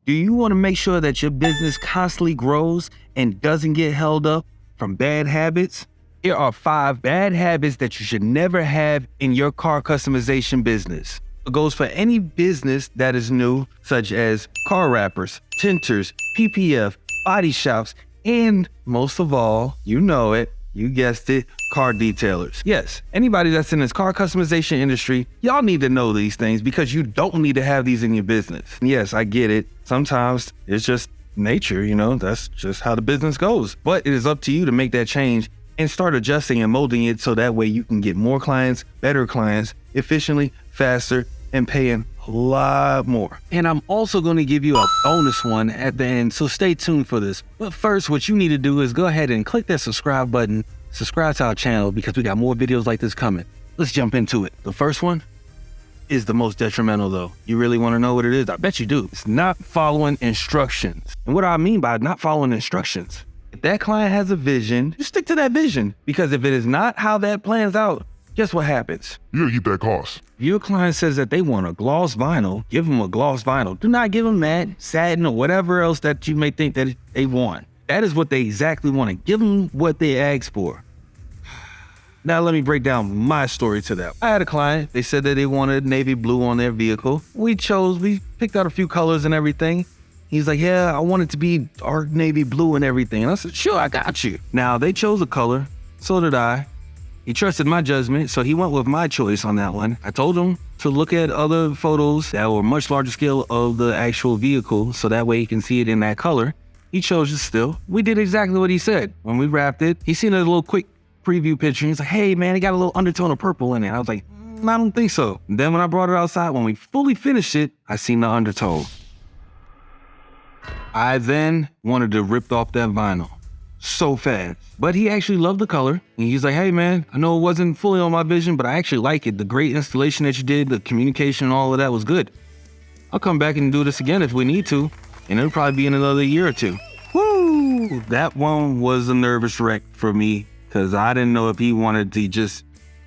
Do you want to make sure that your business constantly grows and doesn't get held up from bad habits? Here are 5 bad habits that you should never have in your car customization business. It goes for any business that is new, such as car wrappers, tinters, PPF, body shops, and most of all, you know it, you guessed it, car detailers. Yes, anybody that's in this car customization industry, y'all need to know these things because you don't need to have these in your business. Yes, I get it. Sometimes it's just nature, you know, that's just how the business goes. But it is up to you to make that change and start adjusting and molding it so that way you can get more clients, better clients, efficiently, faster, and paying a lot more. And I'm also going to give you a bonus one at the end, so stay tuned for this. But first, what you need to do is go ahead and click that subscribe button, subscribe to our channel because we got more videos like this coming. Let's jump into it. The first one is the most detrimental though. You really want to know what it is? I bet you do. It's not following instructions. And what I mean by not following instructions, if that client has a vision, just stick to that vision. Because if it is not how that plans out, guess what happens? You gotta eat that cost. If your client says that they want a gloss vinyl, give them a gloss vinyl. Do not give them matte, satin, or whatever else that you may think that they want. That is what they exactly want. To give them what they asked for. Now let me break down my story to them. I had a client, they said that they wanted navy blue on their vehicle. We picked out a few colors and everything. He's like, yeah, I want it to be dark navy blue and everything. And I said, sure, I got you. Now they chose a color, so did I. He trusted my judgment, so he went with my choice on that one. I told him to look at other photos that were much larger scale of the actual vehicle, so that way he can see it in that color. He chose it still. We did exactly what he said. When we wrapped it, he seen a little quick preview picture. He's like, hey man, it got a little undertone of purple in it. I was like, I don't think so. And then when I brought it outside, when we fully finished it, I seen the undertone. I then wanted to rip off that vinyl so fast. But he actually loved the color. And he's like, hey man, I know it wasn't fully on my vision, but I actually like it. The great installation that you did, the communication and all of that was good. I'll come back and do this again if we need to. And it'll probably be in another year or two. Woo! That one was a nervous wreck for me because I didn't know if he wanted to just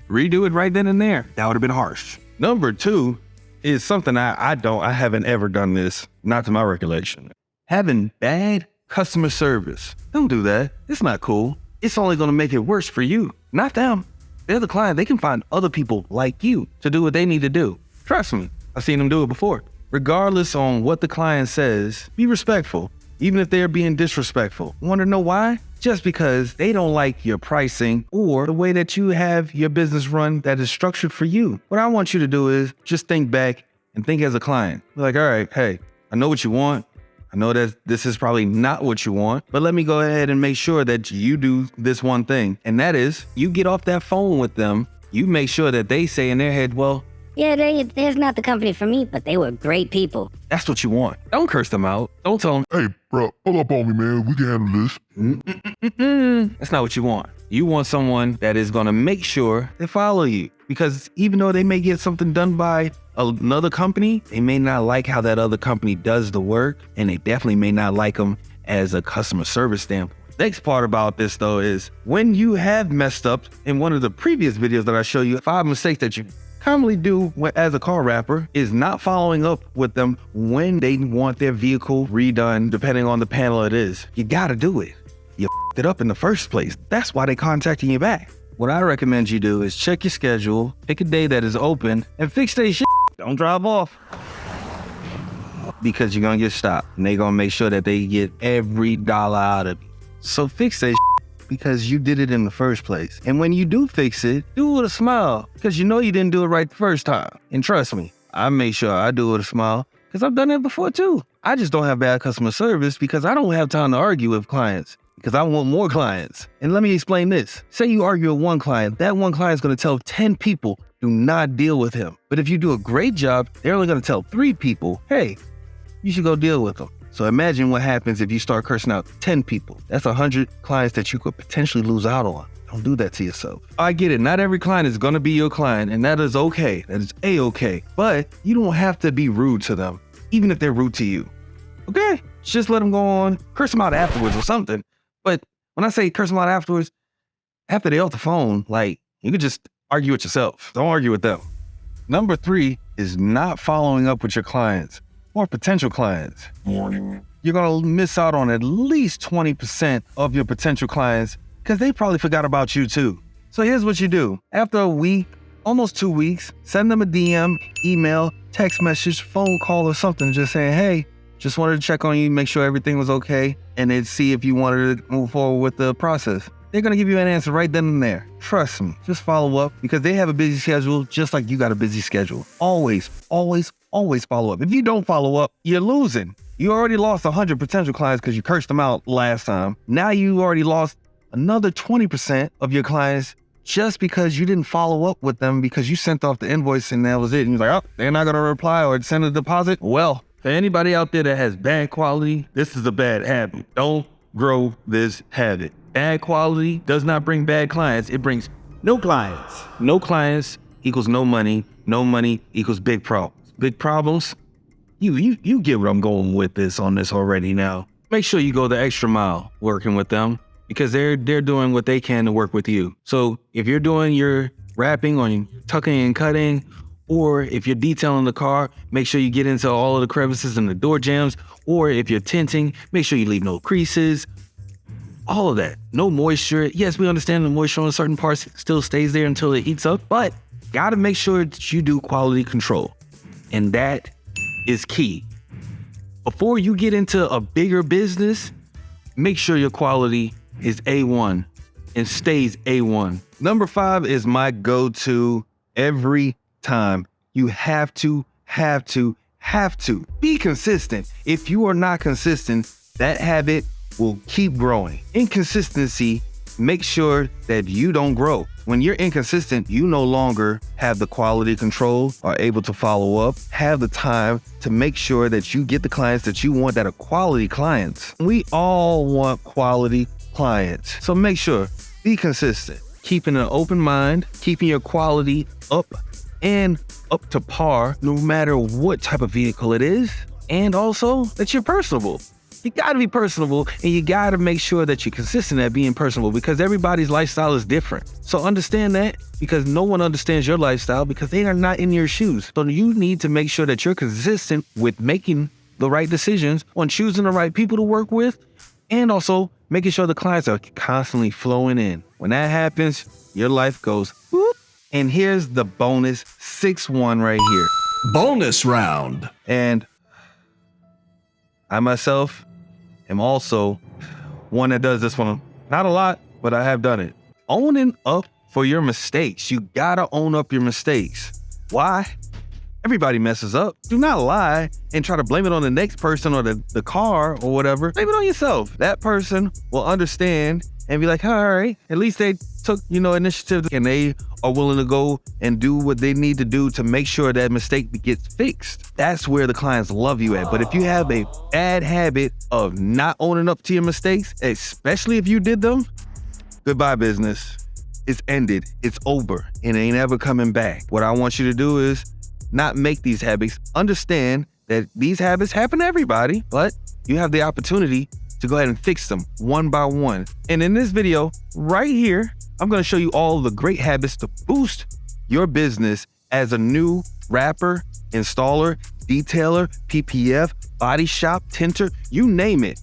redo it right then and there. That would have been harsh. Number 2 is something I haven't ever done this, not to my recollection. Having bad customer service. Don't do that. It's not cool. It's only going to make it worse for you, not them. They're the client. They can find other people like you to do what they need to do. Trust me, I've seen them do it before. Regardless on what the client says, be respectful, even if they're being disrespectful. Want to know why? Just because they don't like your pricing or the way that you have your business run that is structured for you. What I want you to do is just think back and think as a client. Be like, all right, hey, I know what you want. I know that this is probably not what you want, but let me go ahead and make sure that you do this one thing. And that is, you get off that phone with them, you make sure that they say in their head, well, yeah, they're not the company for me, but they were great people. that's what you want. Don't curse them out. Don't tell them, Hey, bro, pull up on me, man. We can handle this. that's not what you want. You want someone that is gonna make sure they follow you. Because even though they may get something done by another company, they may not like how that other company does the work, and they definitely may not like them as a customer service standpoint. Next part about this though is when you have messed up in one of the previous videos that I show you, 5 mistakes that you commonly do as a car wrapper is not following up with them when they want their vehicle redone, depending on the panel it is. You gotta do it. You f***ed it up in the first place. That's why they contacting you back. What I recommend you do is check your schedule, pick a day that is open, and fix their shit. Don't drive off. Because you're gonna get stopped, and they're gonna make sure that they get every dollar out of you. So fix that shit because you did it in the first place. And when you do fix it, do it with a smile because you know you didn't do it right the first time. And trust me, I make sure I do it with a smile because I've done it before too. I just don't have bad customer service because I don't have time to argue with clients. Because I want more clients. And let me explain this. Say you argue with one client, that one client is going to tell 10 people, do not deal with him. But if you do a great job, they're only going to tell 3 people, hey, you should go deal with them. So imagine what happens if you start cursing out 10 people. That's 100 clients that you could potentially lose out on. Don't do that to yourself. I get it. Not every client is going to be your client, and that is okay. That is A-okay. But you don't have to be rude to them, even if they're rude to you. Okay? Just let them go on. Curse them out afterwards or something. But when I say curse them out afterwards, after they off the phone, like, you could just argue with yourself. Don't argue with them. Number 3 is not following up with your clients. or potential clients. Morning. You're gonna miss out on at least 20% of your potential clients because they probably forgot about you too. So here's what you do. After a week, almost 2 weeks, send them a DM, email, text message, phone call or something, just saying, hey, just wanted to check on you, make sure everything was okay, and then see if you wanted to move forward with the process. They're gonna give you an answer right then and there. Trust me, just follow up because they have a busy schedule just like you got a busy schedule. Always, always, always follow up. If you don't follow up, you're losing. You already lost 100 potential clients because you cursed them out last time. Now you already lost another 20% of your clients just because you didn't follow up with them because you sent off the invoice and that was it. And you're like, oh, they're not gonna reply or send a deposit. Well, for anybody out there that has bad quality, this is a bad habit. Don't grow this habit. Bad quality does not bring bad clients. It brings no clients. No clients equals no money. No money equals big problems. Big problems, you get where I'm going with this on this already now. Make sure you go the extra mile working with them because they're doing what they can to work with you. So if you're doing your wrapping or tucking and cutting, or if you're detailing the car, make sure you get into all of the crevices and the door jambs. Or if you're tinting, make sure you leave no creases. All of that. No moisture. Yes, we understand the moisture on certain parts still stays there until it heats up, but gotta make sure that you do quality control. And that is key. Before you get into a bigger business, make sure your quality is A1 and stays A1. Number 5 is my go-to every time. You have to be consistent. If you are not consistent, that habit will keep growing. Inconsistency makes sure that you don't grow. When you're inconsistent, you no longer have the quality control, are able to follow up, have the time to make sure that you get the clients that you want that are quality clients. We all want quality clients. So make sure, be consistent. Keeping an open mind, keeping your quality up and up to par, no matter what type of vehicle it is. And also that you're personable. You gotta be personable and you gotta make sure that you're consistent at being personable because everybody's lifestyle is different. So understand that because no one understands your lifestyle because they are not in your shoes. So you need to make sure that you're consistent with making the right decisions on choosing the right people to work with and also making sure the clients are constantly flowing in. When that happens, your life goes whoop. And here's the bonus 6-1 right here. Bonus round. And I myself am also one that does this one. Not a lot, but I have done it. Owning up for your mistakes. You gotta own up your mistakes. Why? Everybody messes up. Do not lie and try to blame it on the next person or the car or whatever. Blame it on yourself. That person will understand and be like, all right, at least they took, initiative and they are willing to go and do what they need to do to make sure that mistake gets fixed. That's where the clients love you at. But if you have a bad habit of not owning up to your mistakes, especially if you did them, goodbye business. It's ended. It's over. It ain't ever coming back. What I want you to do is not make these habits. Understand that these habits happen to everybody, but you have the opportunity to go ahead and fix them one by one. And in this video right here, I'm gonna show you all the great habits to boost your business as a new wrapper, installer, detailer, PPF, body shop, tinter, you name it.